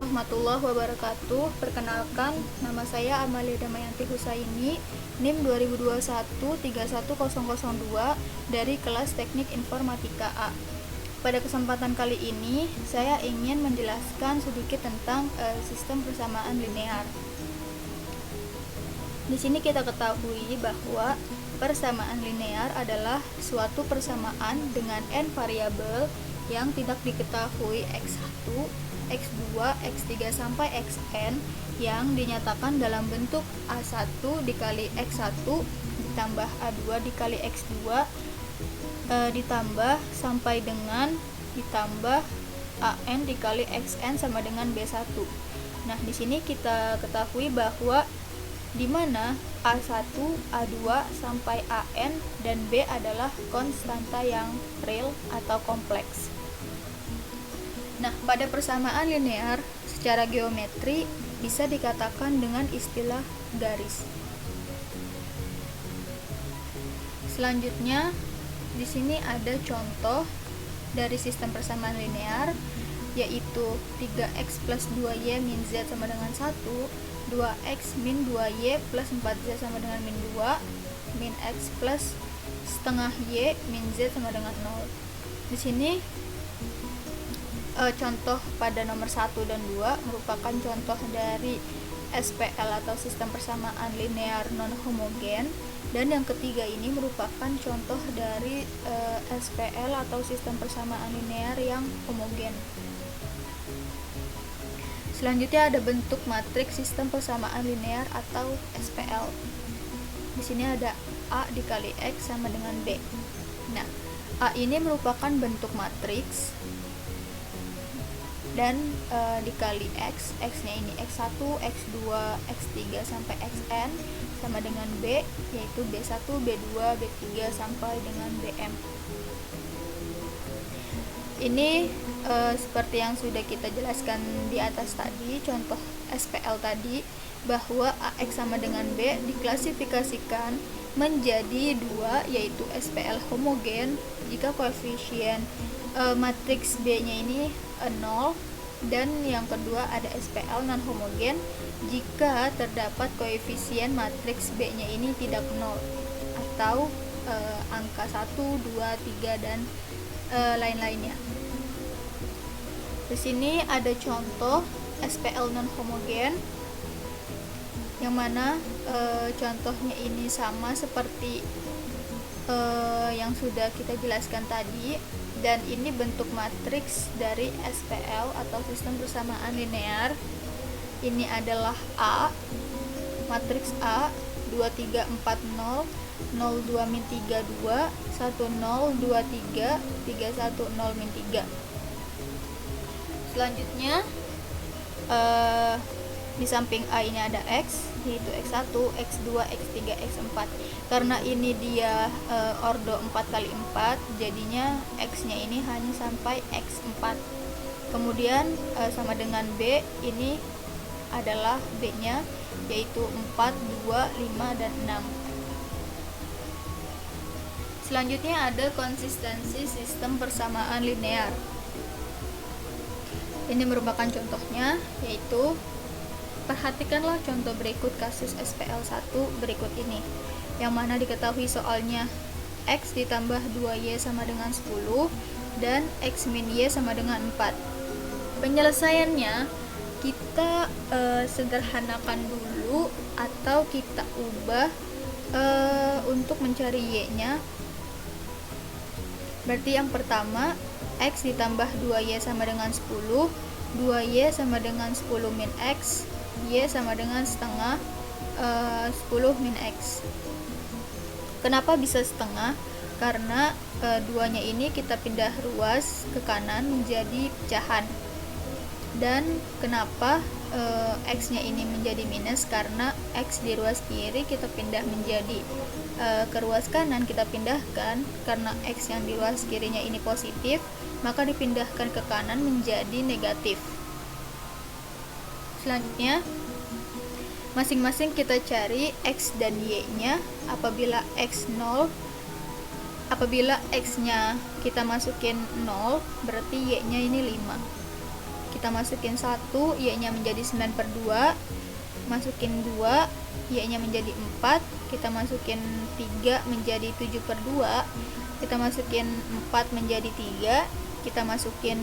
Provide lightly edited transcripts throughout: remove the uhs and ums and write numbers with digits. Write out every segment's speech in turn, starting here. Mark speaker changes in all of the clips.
Speaker 1: warahmatullahi wabarakatuh. Perkenalkan, nama saya Amalia Damayanti Husaini, NIM 2021-31002 dari kelas Teknik Informatika A. Pada kesempatan kali ini, saya ingin menjelaskan sedikit tentang sistem persamaan linear. Di sini kita ketahui bahwa persamaan linear adalah suatu persamaan dengan n variabel yang tidak diketahui x1, x2, x3 sampai xn yang dinyatakan dalam bentuk A1 dikali x1 ditambah A2 dikali x2 ditambah sampai dengan ditambah an dikali xn sama dengan b1. Nah, di sini kita ketahui bahwa di mana A1, A2 sampai an dan b adalah konstanta yang real atau kompleks. Nah, pada persamaan linear secara geometri bisa dikatakan dengan istilah garis. Selanjutnya, di sini ada contoh dari sistem persamaan linear, yaitu 3x plus 2y min z sama dengan 1, 2x min 2y plus 4z sama dengan min 2, min x plus setengah y min z sama dengan 0. Di sini contoh pada nomor 1 dan 2 merupakan contoh dari SPL atau sistem persamaan linear non-homogen, dan yang ketiga ini merupakan contoh dari SPL atau sistem persamaan linear yang homogen. Selanjutnya ada bentuk matriks sistem persamaan linear atau SPL. Di sini ada A dikali X sama dengan B. Nah, A ini merupakan bentuk matriks dan dikali X, X-nya ini X1, X2, X3 sampai Xn sama dengan B, yaitu B1, B2, B3 sampai dengan Bm. Ini seperti yang sudah kita jelaskan di atas tadi, contoh SPL tadi, bahwa AX sama dengan B diklasifikasikan menjadi dua, yaitu SPL homogen jika koefisien matriks B-nya ini 0, dan yang kedua ada SPL non homogen jika terdapat koefisien matriks B-nya ini tidak 0 atau angka 1, 2, 3 dan lain-lainnya. Di sini ada contoh SPL non homogen yang mana contohnya ini sama seperti yang sudah kita jelaskan tadi, dan ini bentuk matriks dari SPL atau sistem persamaan linear. Ini adalah A, matriks A 2, 3, 4, 0, 0, 2, min 3, 2, 1, 0, 2, 3, 3, 1, 0, min 3. Selanjutnya di samping A ini ada X, yaitu X1, X2, X3, X4. Karena ini dia ordo 4 kali 4, jadinya X-nya ini hanya sampai X4. Kemudian sama dengan B, ini adalah B-nya, yaitu 4, 2, 5, dan 6. Selanjutnya ada konsistensi sistem persamaan linear. Ini merupakan contohnya, yaitu perhatikanlah contoh berikut kasus SPL1 berikut ini, yang mana diketahui soalnya X ditambah 2Y sama dengan 10 dan X min Y sama dengan 4. Penyelesaiannya kita sederhanakan dulu atau kita ubah untuk mencari Y-nya. Berarti yang pertama, X ditambah 2Y sama dengan 10, 2Y sama dengan 10 min X, Y sama dengan setengah 10 min X. Kenapa bisa setengah? Karena duanya ini kita pindah ruas ke kanan menjadi pecahan. Dan kenapa X-nya ini menjadi minus? Karena X di ruas kiri kita pindah menjadi ke ruas kanan, kita pindahkan. Karena X yang di ruas kirinya ini positif, maka dipindahkan ke kanan menjadi negatif. Selanjutnya, masing-masing kita cari X dan Y-nya. Apabila X-nya kita masukin 0, berarti Y-nya ini 5. kita masukin 1, Y-nya menjadi 9/2, masukin 2, Y-nya menjadi 4, kita masukin 3 menjadi 7/2, kita masukin 4 menjadi 3, kita masukin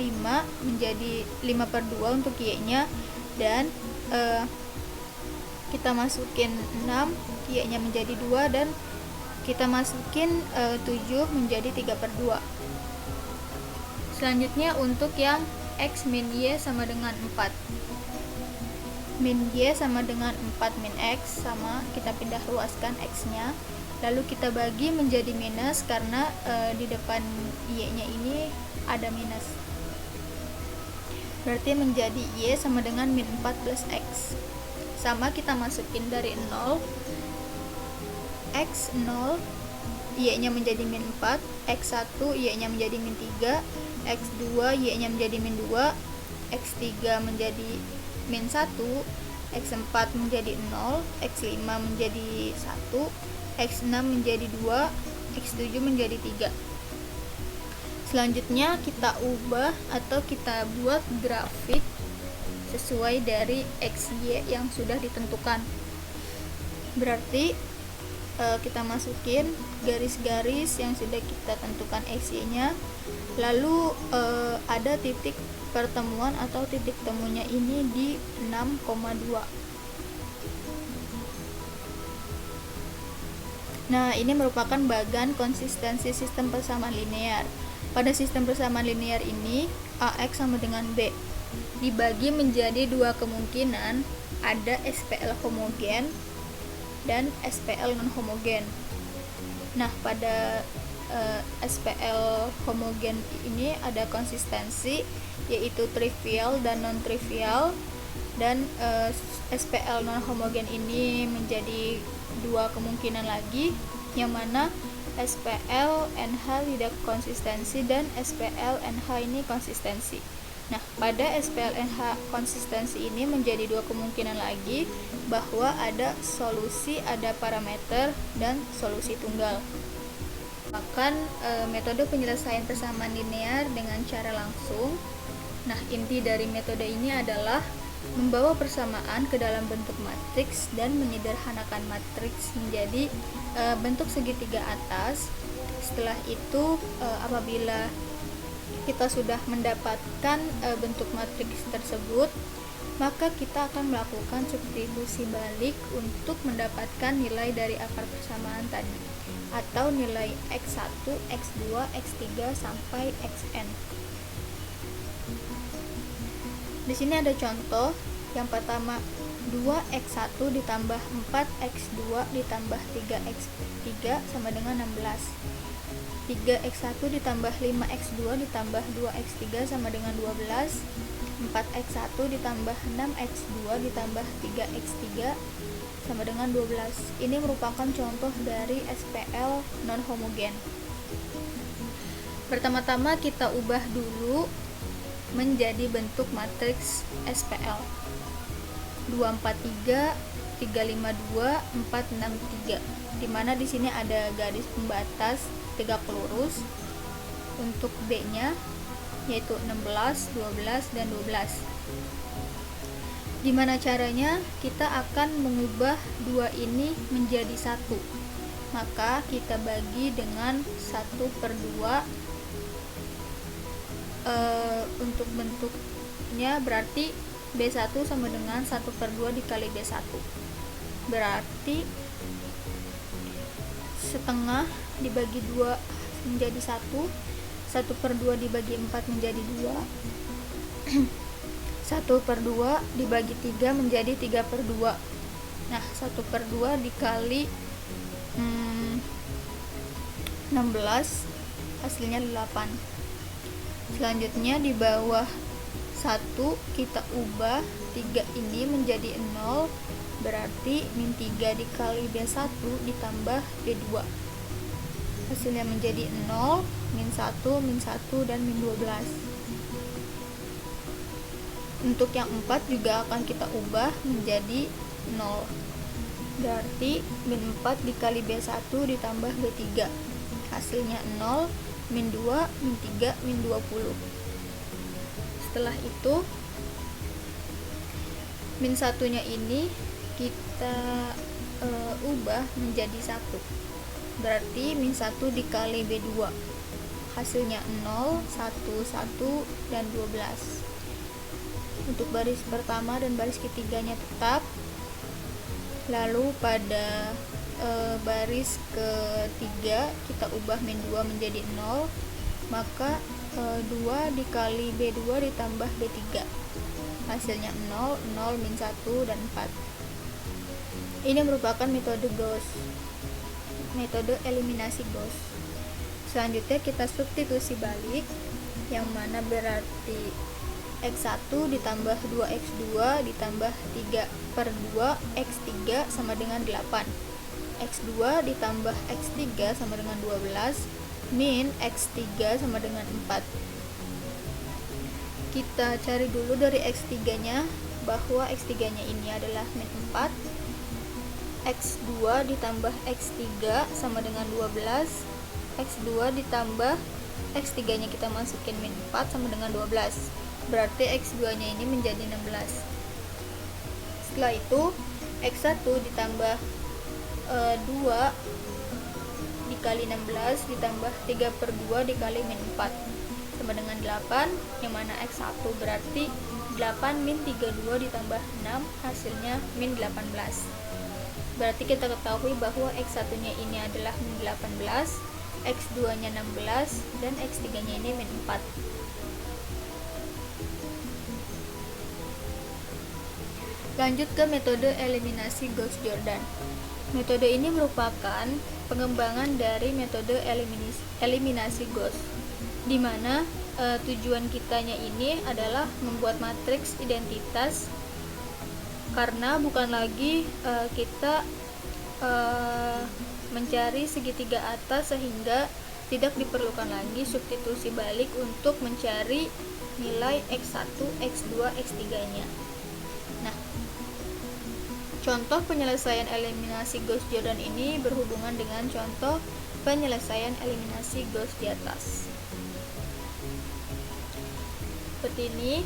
Speaker 1: 5 menjadi 5/2 untuk Y-nya, dan kita masukin 6, Y-nya menjadi 2, dan kita masukin 7 menjadi 3/2. Selanjutnya untuk yang X min Y sama dengan 4. Min Y sama dengan 4 min X, sama kita pindah luaskan X-nya, lalu kita bagi menjadi minus karena di depan Y-nya ini ada minus. Berarti menjadi Y sama dengan min 4 plus X. Sama kita masukin dari 0, X0, Y-nya menjadi min 4, X1, Y-nya menjadi min 3, X2, Y-nya menjadi min 2, X3 menjadi min 1, X4 menjadi 0, X5 menjadi 1, X6 menjadi 2, X7 menjadi 3. Selanjutnya kita ubah atau kita buat grafik sesuai dari XY yang sudah ditentukan. Berarti kita masukin garis-garis yang sudah kita tentukan XY-nya, lalu ada titik pertemuan atau titik temunya ini di 6,2. Nah, ini merupakan bagan konsistensi sistem persamaan linear. Pada sistem persamaan linear ini, AX sama dengan B dibagi menjadi dua kemungkinan, ada SPL homogen dan SPL non homogen. Nah, pada SPL homogen ini ada konsistensi, yaitu trivial dan non trivial, dan SPL non homogen ini menjadi dua kemungkinan lagi, yang mana SPL NH tidak konsistensi dan SPL NH ini konsistensi. Nah, pada SPL NH konsistensi ini menjadi dua kemungkinan lagi, bahwa ada solusi, ada parameter, dan solusi tunggal. Bahkan metode penyelesaian persamaan linear dengan cara langsung. Nah, inti dari metode ini adalah membawa persamaan ke dalam bentuk matriks dan menyederhanakan matriks menjadi bentuk segitiga atas. Setelah itu, apabila kita sudah mendapatkan bentuk matriks tersebut, maka kita akan melakukan substitusi balik untuk mendapatkan nilai dari akar persamaan tadi, atau nilai X1, X2, X3 sampai Xn. Di sini ada contoh. Yang pertama, 2x1 ditambah 4x2 ditambah 3x3 sama dengan 16. 3x1 ditambah 5x2 ditambah 2x3 sama dengan 12. 4x1 ditambah 6x2 ditambah 3x3 sama dengan 12. Ini merupakan contoh dari SPL non homogen. Pertama-tama kita ubah dulu menjadi bentuk matriks SPL 243, 352, 463, dimana di sini ada garis pembatas tegak lurus untuk B-nya, yaitu 16, 12, dan 12. Gimana caranya? Kita akan mengubah dua ini menjadi satu. Maka kita bagi dengan 1/2. Untuk bentuknya berarti B1 sama dengan 1/2 dikali B1, berarti setengah dibagi 2 menjadi 1, 1/2 dibagi 4 menjadi 2, 1/2 dibagi 3 menjadi 3/2. Nah, 1/2 dikali 16 hasilnya 8. Selanjutnya di bawah 1 kita ubah 3 ini menjadi 0, berarti min 3 dikali B1 ditambah B2, hasilnya menjadi 0, min 1, min 1, dan min 12. Untuk yang 4 juga akan kita ubah menjadi 0, berarti min 4 dikali B1 ditambah B3, hasilnya 0, min 2, min 3, min 20. setelah itu min satunya ini kita ubah menjadi 1. Berarti min 1 dikali B2 hasilnya 0, 1, 1, dan 12. Untuk baris pertama dan baris ketiganya tetap. Lalu pada baris ketiga kita ubah min 2 menjadi 0, maka 2 dikali B2 ditambah B3 hasilnya 0, 0, min 1, dan 4. Ini merupakan metode Gauss, metode eliminasi Gauss. Selanjutnya kita substitusi balik, yang mana berarti X1 ditambah 2X2 ditambah 3/2 X3 sama dengan 8. X2 ditambah X3 sama dengan 12 min X3 sama dengan 4. Kita cari dulu dari X3 nya bahwa X3 nya ini adalah min 4. X2 ditambah X3 sama dengan 12. X2 ditambah X3 nya kita masukin min 4 sama dengan 12. Berarti X2 nya ini menjadi 16. Setelah itu X1 ditambah 2 dikali 16 ditambah 3/2 dikali min 4 sama dengan 8, yang mana X1 berarti 8 min 32 ditambah 6 hasilnya min 18. Berarti kita ketahui bahwa X1 nya ini adalah min 18, X2 nya 16, dan X3 nya ini min 4. Lanjut ke metode eliminasi Gauss-Jordan. Metode ini merupakan pengembangan dari metode eliminasi Gauss, di mana tujuan kitanya ini adalah membuat matriks identitas, karena bukan lagi kita mencari segitiga atas, sehingga tidak diperlukan lagi substitusi balik untuk mencari nilai X1, X2, X3 nya. Nah, contoh penyelesaian eliminasi Gauss-Jordan ini berhubungan dengan contoh penyelesaian eliminasi Gauss di atas. Seperti ini.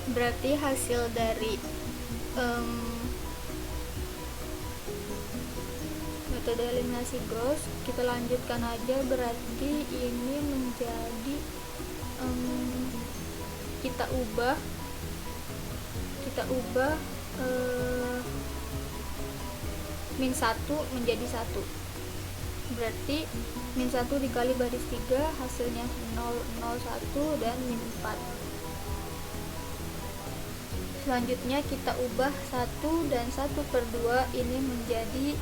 Speaker 1: Berarti hasil dari metode eliminasi Gauss, kita lanjutkan aja. Berarti ini menjadi kita ubah min 1 menjadi 1. Berarti min 1 dikali baris 3 hasilnya 0, 0, 1, dan min 4. Selanjutnya kita ubah 1 dan 1/2 ini menjadi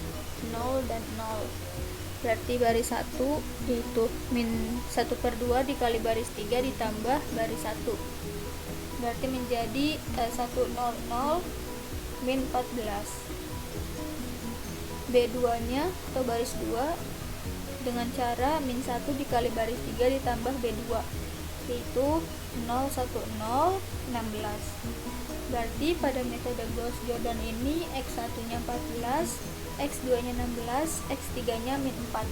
Speaker 1: 0 dan 0. Berarti baris 1 yaitu min 1/2 dikali baris 3 ditambah baris 1. Berarti menjadi 100 min 14. B2 nya atau baris 2 dengan cara min 1 dikali baris 3 ditambah B2 yaitu 0, 1, 0, 16. Berarti pada metode Gauss-Jordan ini X1 nya 14, X2 nya 16, X3 nya min 4.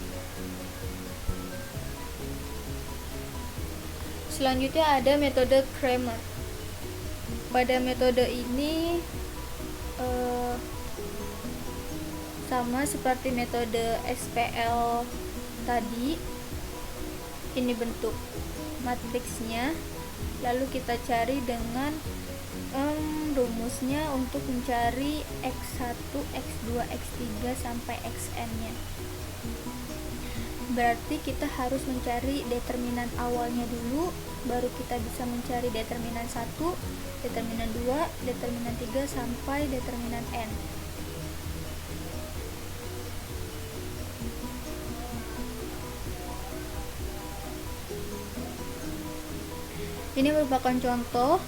Speaker 1: Selanjutnya ada metode Cramer. Pada metode ini sama seperti metode SPL tadi, ini bentuk matriksnya, lalu kita cari dengan rumusnya untuk mencari X1, X2, X3 sampai Xn nya. Berarti kita harus mencari determinan awalnya dulu, baru kita bisa mencari determinan 1, determinan 2, determinan 3 sampai determinan n. Ini merupakan contoh.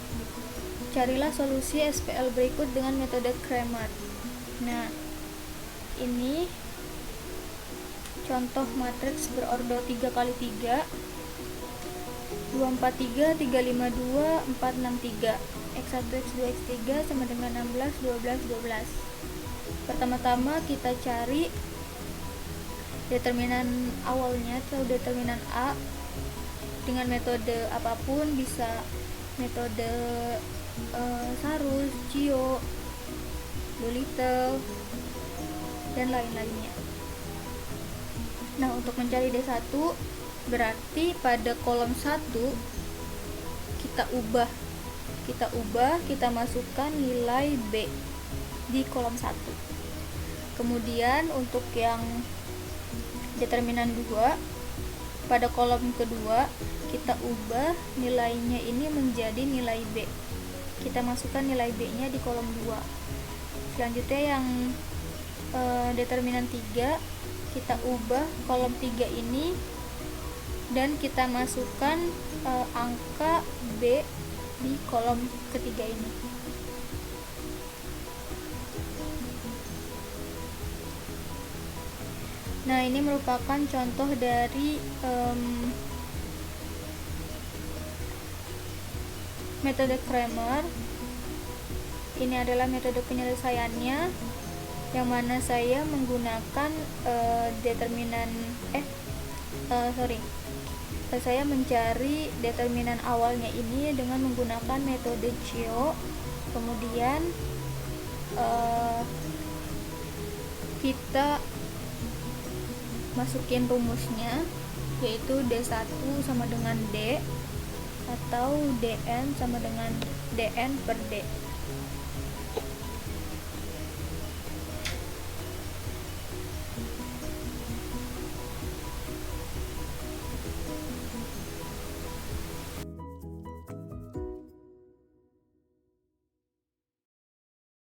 Speaker 1: Carilah solusi SPL berikut dengan metode Cramer. Nah, ini contoh matriks berordo 3x3, 243, 352, 463. X1, X2, X3 sama dengan 16, 12, 12. Pertama-tama kita cari determinan awalnya atau determinan A dengan metode apapun, bisa metode Sarus, Cio, Doolittle, dan lain-lainnya. Nah, untuk mencari D1 berarti pada kolom 1 kita masukkan nilai B di kolom 1. Kemudian untuk yang determinan 2 pada kolom kedua kita ubah nilainya ini menjadi nilai B. Kita masukkan nilai B-nya di kolom 2. Selanjutnya yang determinan 3 kita ubah kolom 3 ini dan kita masukkan angka B di kolom ketiga ini. Nah, ini merupakan contoh dari metode Cramer. Ini adalah metode penyelesaiannya, yang mana saya menggunakan saya mencari determinan awalnya ini dengan menggunakan metode Cio. Kemudian kita masukin rumusnya, yaitu D1 sama dengan D atau Dn sama dengan Dn per D.